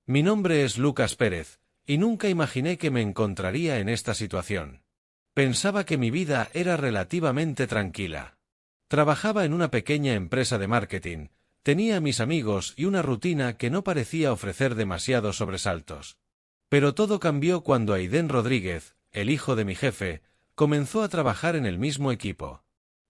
Mi nombre es Lucas Pérez, y nunca imaginé que me encontraría en esta situación. Pensaba que mi vida era relativamente tranquila. Trabajaba en una pequeña empresa de marketing, tenía mis amigos y una rutina que no parecía ofrecer demasiados sobresaltos. Pero todo cambió cuando Aidén Rodríguez, el hijo de mi jefe, comenzó a trabajar en el mismo equipo.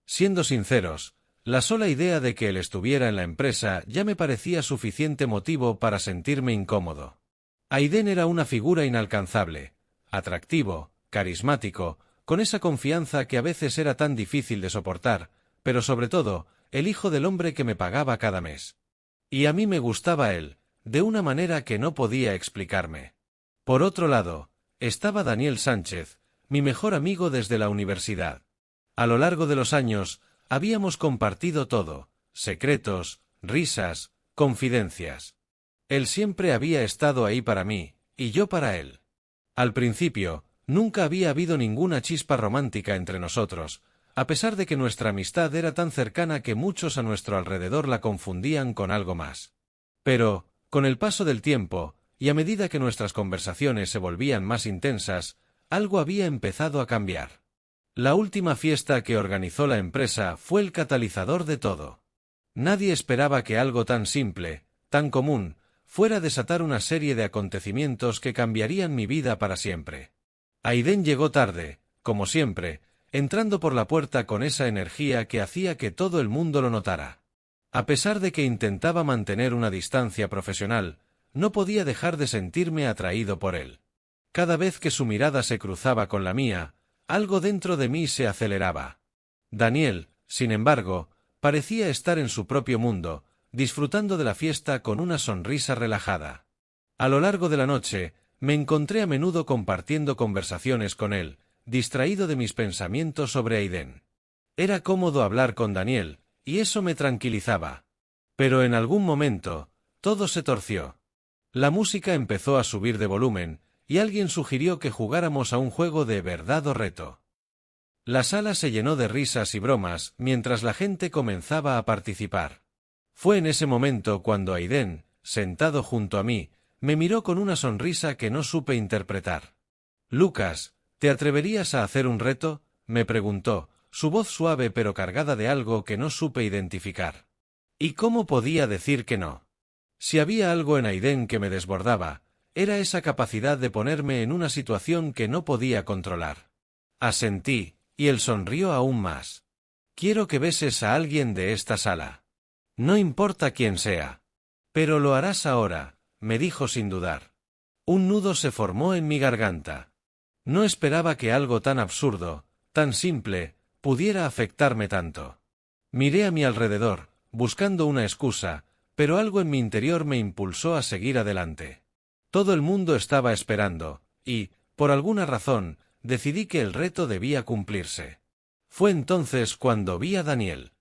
Siendo sinceros, la sola idea de que él estuviera en la empresa ya me parecía suficiente motivo para sentirme incómodo. Aidén era una figura inalcanzable, atractivo, carismático, con esa confianza que a veces era tan difícil de soportar, pero sobre todo, el hijo del hombre que me pagaba cada mes. Y a mí me gustaba él, de una manera que no podía explicarme. Por otro lado, estaba Daniel Sánchez, mi mejor amigo desde la universidad. A lo largo de los años, habíamos compartido todo, secretos, risas, confidencias. Él siempre había estado ahí para mí, y yo para él. Al principio, nunca había habido ninguna chispa romántica entre nosotros, a pesar de que nuestra amistad era tan cercana que muchos a nuestro alrededor la confundían con algo más. Pero, con el paso del tiempo, y a medida que nuestras conversaciones se volvían más intensas, algo había empezado a cambiar. La última fiesta que organizó la empresa fue el catalizador de todo. Nadie esperaba que algo tan simple, tan común, fuera a desatar una serie de acontecimientos que cambiarían mi vida para siempre. Aidén llegó tarde, como siempre, entrando por la puerta con esa energía que hacía que todo el mundo lo notara. A pesar de que intentaba mantener una distancia profesional, no podía dejar de sentirme atraído por él. Cada vez que su mirada se cruzaba con la mía, algo dentro de mí se aceleraba. Daniel, sin embargo, parecía estar en su propio mundo, disfrutando de la fiesta con una sonrisa relajada. A lo largo de la noche, me encontré a menudo compartiendo conversaciones con él, distraído de mis pensamientos sobre Aidén. Era cómodo hablar con Daniel, y eso me tranquilizaba. Pero en algún momento, todo se torció. La música empezó a subir de volumen, y alguien sugirió que jugáramos a un juego de verdad o reto. La sala se llenó de risas y bromas mientras la gente comenzaba a participar. Fue en ese momento cuando Aidén, sentado junto a mí, me miró con una sonrisa que no supe interpretar. «Lucas, ¿te atreverías a hacer un reto?», me preguntó, su voz suave pero cargada de algo que no supe identificar. ¿Y cómo podía decir que no? Si había algo en Aidén que me desbordaba, era esa capacidad de ponerme en una situación que no podía controlar. Asentí, y él sonrió aún más. «Quiero que beses a alguien de esta sala. No importa quién sea. Pero lo harás ahora», me dijo sin dudar. Un nudo se formó en mi garganta. No esperaba que algo tan absurdo, tan simple, pudiera afectarme tanto. Miré a mi alrededor, buscando una excusa, pero algo en mi interior me impulsó a seguir adelante. Todo el mundo estaba esperando, y, por alguna razón, decidí que el reto debía cumplirse. Fue entonces cuando vi a Daniel.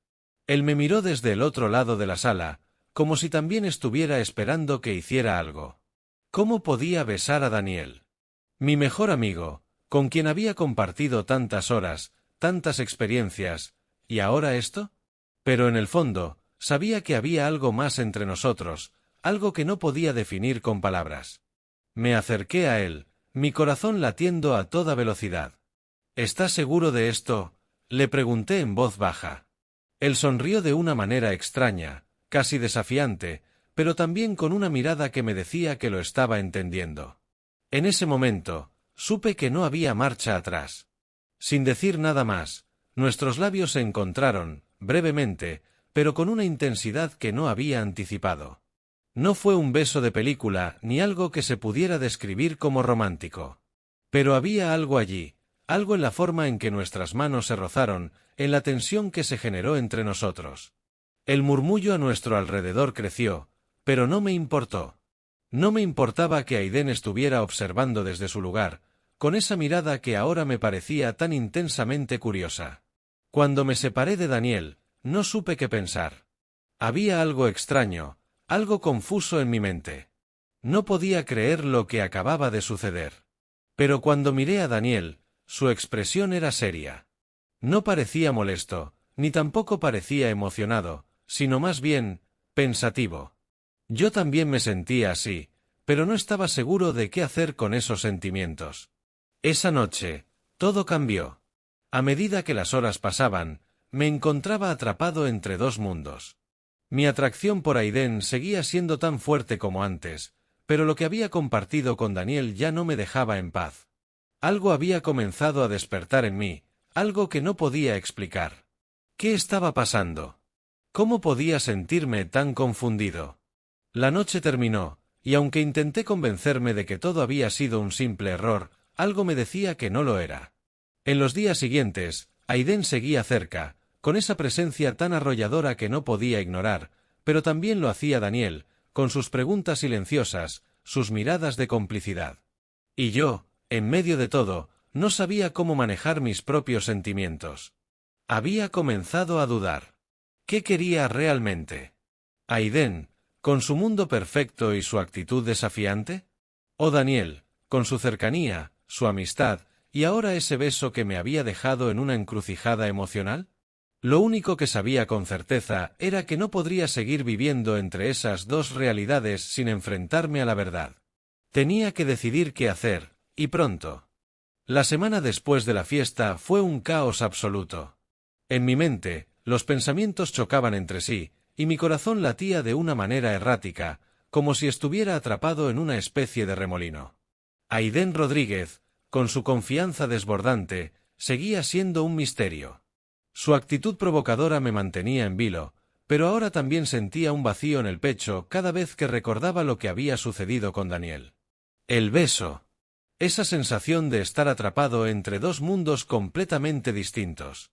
Él me miró desde el otro lado de la sala, como si también estuviera esperando que hiciera algo. ¿Cómo podía besar a Daniel? Mi mejor amigo, con quien había compartido tantas horas, tantas experiencias, ¿y ahora esto? Pero en el fondo, sabía que había algo más entre nosotros, algo que no podía definir con palabras. Me acerqué a él, mi corazón latiendo a toda velocidad. «¿Estás seguro de esto?», le pregunté en voz baja. Él sonrió de una manera extraña, casi desafiante, pero también con una mirada que me decía que lo estaba entendiendo. En ese momento, supe que no había marcha atrás. Sin decir nada más, nuestros labios se encontraron, brevemente, pero con una intensidad que no había anticipado. No fue un beso de película ni algo que se pudiera describir como romántico. Pero había algo allí, algo en la forma en que nuestras manos se rozaron, en la tensión que se generó entre nosotros. El murmullo a nuestro alrededor creció, pero no me importó. No me importaba que Aidén estuviera observando desde su lugar, con esa mirada que ahora me parecía tan intensamente curiosa. Cuando me separé de Daniel, no supe qué pensar. Había algo extraño, algo confuso en mi mente. No podía creer lo que acababa de suceder. Pero cuando miré a Daniel, su expresión era seria. No parecía molesto, ni tampoco parecía emocionado, sino más bien, pensativo. Yo también me sentía así, pero no estaba seguro de qué hacer con esos sentimientos. Esa noche, todo cambió. A medida que las horas pasaban, me encontraba atrapado entre dos mundos. Mi atracción por Aiden seguía siendo tan fuerte como antes, pero lo que había compartido con Daniel ya no me dejaba en paz. Algo había comenzado a despertar en mí, algo que no podía explicar. ¿Qué estaba pasando? ¿Cómo podía sentirme tan confundido? La noche terminó, y aunque intenté convencerme de que todo había sido un simple error, algo me decía que no lo era. En los días siguientes, Aiden seguía cerca, con esa presencia tan arrolladora que no podía ignorar, pero también lo hacía Daniel, con sus preguntas silenciosas, sus miradas de complicidad. Y yo, en medio de todo, no sabía cómo manejar mis propios sentimientos. Había comenzado a dudar. ¿Qué quería realmente? ¿Aiden, con su mundo perfecto y su actitud desafiante? ¿O Daniel, con su cercanía, su amistad, y ahora ese beso que me había dejado en una encrucijada emocional? Lo único que sabía con certeza era que no podría seguir viviendo entre esas dos realidades sin enfrentarme a la verdad. Tenía que decidir qué hacer, y pronto. La semana después de la fiesta fue un caos absoluto. En mi mente, los pensamientos chocaban entre sí, y mi corazón latía de una manera errática, como si estuviera atrapado en una especie de remolino. Aiden Rodríguez, con su confianza desbordante, seguía siendo un misterio. Su actitud provocadora me mantenía en vilo, pero ahora también sentía un vacío en el pecho cada vez que recordaba lo que había sucedido con Daniel. El beso. Esa sensación de estar atrapado entre dos mundos completamente distintos.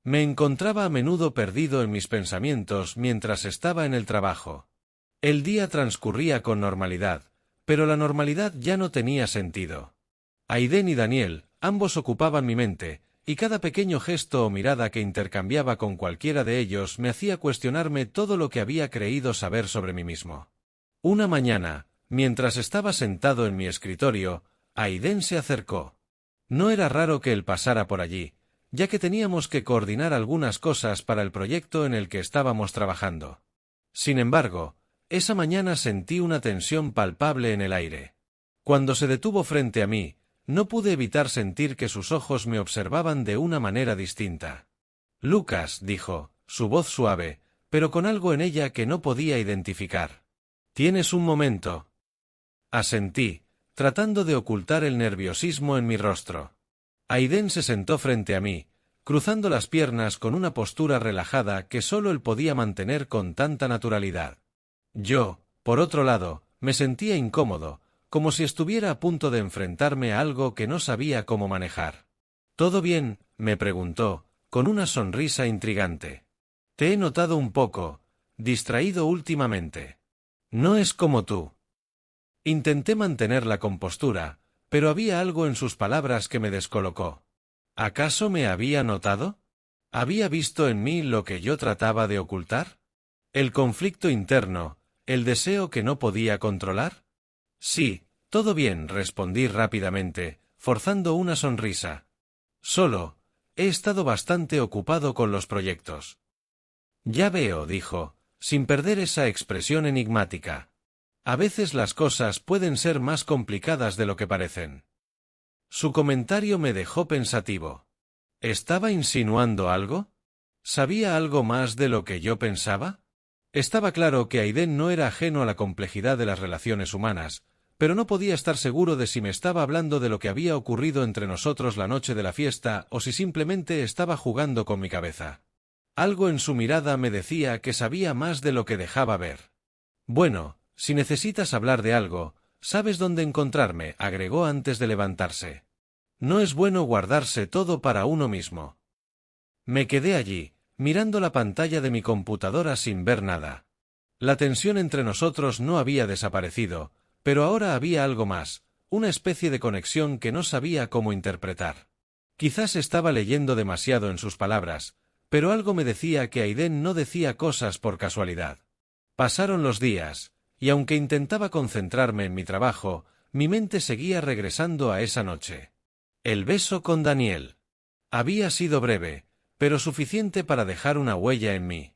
Me encontraba a menudo perdido en mis pensamientos mientras estaba en el trabajo. El día transcurría con normalidad, pero la normalidad ya no tenía sentido. Aiden y Daniel, ambos ocupaban mi mente, y cada pequeño gesto o mirada que intercambiaba con cualquiera de ellos me hacía cuestionarme todo lo que había creído saber sobre mí mismo. Una mañana, mientras estaba sentado en mi escritorio, Aiden se acercó. No era raro que él pasara por allí, ya que teníamos que coordinar algunas cosas para el proyecto en el que estábamos trabajando. Sin embargo, esa mañana sentí una tensión palpable en el aire. Cuando se detuvo frente a mí, no pude evitar sentir que sus ojos me observaban de una manera distinta. Lucas, dijo, su voz suave, pero con algo en ella que no podía identificar. ¿Tienes un momento? Asentí, tratando de ocultar el nerviosismo en mi rostro. Aiden se sentó frente a mí, cruzando las piernas con una postura relajada que solo él podía mantener con tanta naturalidad. Yo, por otro lado, me sentía incómodo, como si estuviera a punto de enfrentarme a algo que no sabía cómo manejar. ¿Todo bien?, me preguntó, con una sonrisa intrigante. Te he notado un poco distraído últimamente. No es como tú. Intenté mantener la compostura, pero había algo en sus palabras que me descolocó. ¿Acaso me había notado? ¿Había visto en mí lo que yo trataba de ocultar? ¿El conflicto interno, el deseo que no podía controlar? Sí, todo bien, respondí rápidamente, forzando una sonrisa. Solo, he estado bastante ocupado con los proyectos. Ya veo, dijo, sin perder esa expresión enigmática. A veces las cosas pueden ser más complicadas de lo que parecen. Su comentario me dejó pensativo. ¿Estaba insinuando algo? ¿Sabía algo más de lo que yo pensaba? Estaba claro que Aiden no era ajeno a la complejidad de las relaciones humanas, pero no podía estar seguro de si me estaba hablando de lo que había ocurrido entre nosotros la noche de la fiesta o si simplemente estaba jugando con mi cabeza. Algo en su mirada me decía que sabía más de lo que dejaba ver. Bueno, si necesitas hablar de algo, sabes dónde encontrarme, agregó antes de levantarse. No es bueno guardarse todo para uno mismo. Me quedé allí, mirando la pantalla de mi computadora sin ver nada. La tensión entre nosotros no había desaparecido, pero ahora había algo más, una especie de conexión que no sabía cómo interpretar. Quizás estaba leyendo demasiado en sus palabras, pero algo me decía que Aiden no decía cosas por casualidad. Pasaron los días, y aunque intentaba concentrarme en mi trabajo, mi mente seguía regresando a esa noche. El beso con Daniel. Había sido breve, pero suficiente para dejar una huella en mí.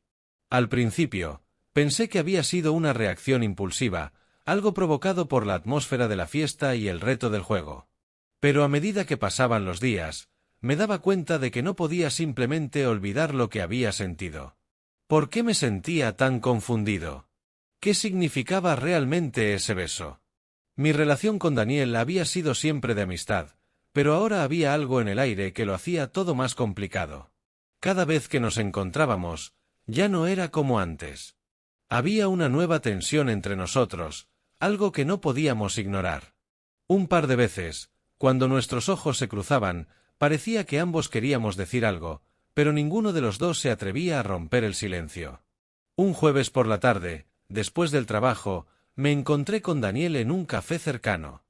Al principio, pensé que había sido una reacción impulsiva, algo provocado por la atmósfera de la fiesta y el reto del juego. Pero a medida que pasaban los días, me daba cuenta de que no podía simplemente olvidar lo que había sentido. ¿Por qué me sentía tan confundido? ¿Qué significaba realmente ese beso? Mi relación con Daniel había sido siempre de amistad, pero ahora había algo en el aire que lo hacía todo más complicado. Cada vez que nos encontrábamos, ya no era como antes. Había una nueva tensión entre nosotros, algo que no podíamos ignorar. Un par de veces, cuando nuestros ojos se cruzaban, parecía que ambos queríamos decir algo, pero ninguno de los dos se atrevía a romper el silencio. Un jueves por la tarde, después del trabajo, me encontré con Daniel en un café cercano.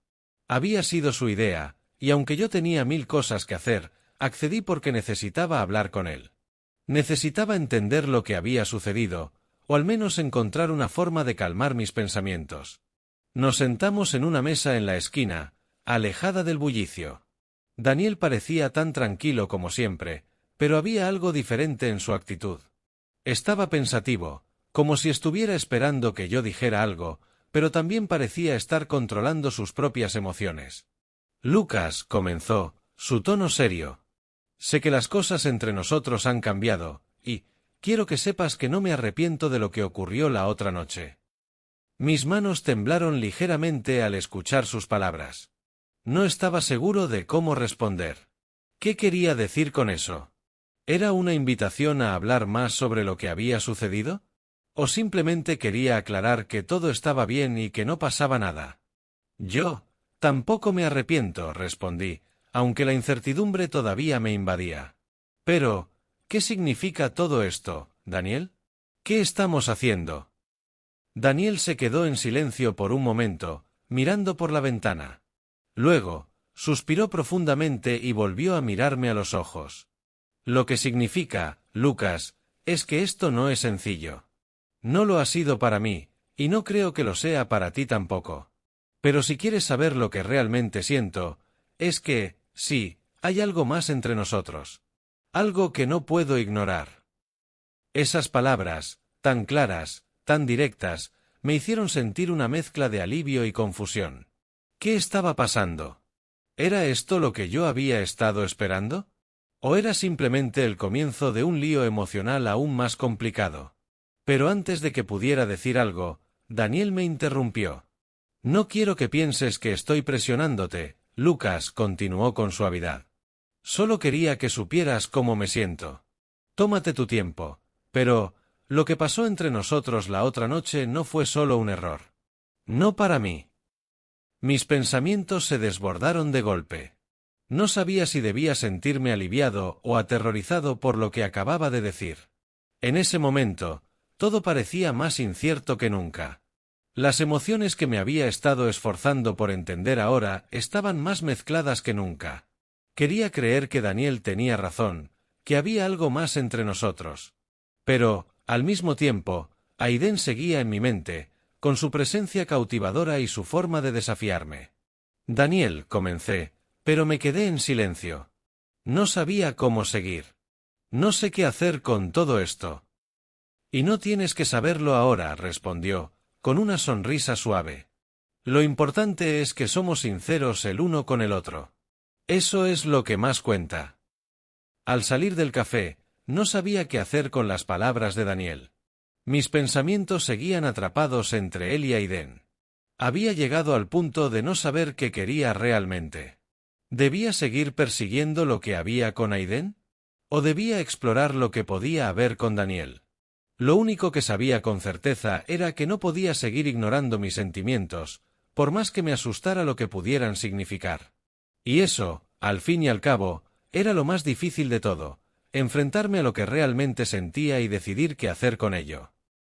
Había sido su idea, y aunque yo tenía 1000 cosas que hacer, accedí porque necesitaba hablar con él. Necesitaba entender lo que había sucedido, o al menos encontrar una forma de calmar mis pensamientos. Nos sentamos en una mesa en la esquina, alejada del bullicio. Daniel parecía tan tranquilo como siempre, pero había algo diferente en su actitud. Estaba pensativo, como si estuviera esperando que yo dijera algo, pero también parecía estar controlando sus propias emociones. Lucas, comenzó, su tono serio. Sé que las cosas entre nosotros han cambiado, y quiero que sepas que no me arrepiento de lo que ocurrió la otra noche. Mis manos temblaron ligeramente al escuchar sus palabras. No estaba seguro de cómo responder. ¿Qué quería decir con eso? ¿Era una invitación a hablar más sobre lo que había sucedido? ¿O simplemente quería aclarar que todo estaba bien y que no pasaba nada? Yo tampoco me arrepiento, respondí, aunque la incertidumbre todavía me invadía. Pero, ¿qué significa todo esto, Daniel? ¿Qué estamos haciendo? Daniel se quedó en silencio por un momento, mirando por la ventana. Luego, suspiró profundamente y volvió a mirarme a los ojos. Lo que significa, Lucas, es que esto no es sencillo. No lo ha sido para mí, y no creo que lo sea para ti tampoco. Pero si quieres saber lo que realmente siento, es que, sí, hay algo más entre nosotros. Algo que no puedo ignorar. Esas palabras, tan claras, tan directas, me hicieron sentir una mezcla de alivio y confusión. ¿Qué estaba pasando? ¿Era esto lo que yo había estado esperando? ¿O era simplemente el comienzo de un lío emocional aún más complicado? Pero antes de que pudiera decir algo, Daniel me interrumpió. No quiero que pienses que estoy presionándote, Lucas, continuó con suavidad. Solo quería que supieras cómo me siento. Tómate tu tiempo, pero lo que pasó entre nosotros la otra noche no fue solo un error. No para mí. Mis pensamientos se desbordaron de golpe. No sabía si debía sentirme aliviado o aterrorizado por lo que acababa de decir. En ese momento, todo parecía más incierto que nunca. Las emociones que me había estado esforzando por entender ahora estaban más mezcladas que nunca. Quería creer que Daniel tenía razón, que había algo más entre nosotros. Pero, al mismo tiempo, Aiden seguía en mi mente, con su presencia cautivadora y su forma de desafiarme. Daniel, comencé, pero me quedé en silencio. No sabía cómo seguir. No sé qué hacer con todo esto. Y no tienes que saberlo ahora, respondió, con una sonrisa suave. Lo importante es que somos sinceros el uno con el otro. Eso es lo que más cuenta. Al salir del café, no sabía qué hacer con las palabras de Daniel. Mis pensamientos seguían atrapados entre él y Aiden. Había llegado al punto de no saber qué quería realmente. ¿Debía seguir persiguiendo lo que había con Aiden? ¿O debía explorar lo que podía haber con Daniel? Lo único que sabía con certeza era que no podía seguir ignorando mis sentimientos, por más que me asustara lo que pudieran significar. Y eso, al fin y al cabo, era lo más difícil de todo, enfrentarme a lo que realmente sentía y decidir qué hacer con ello.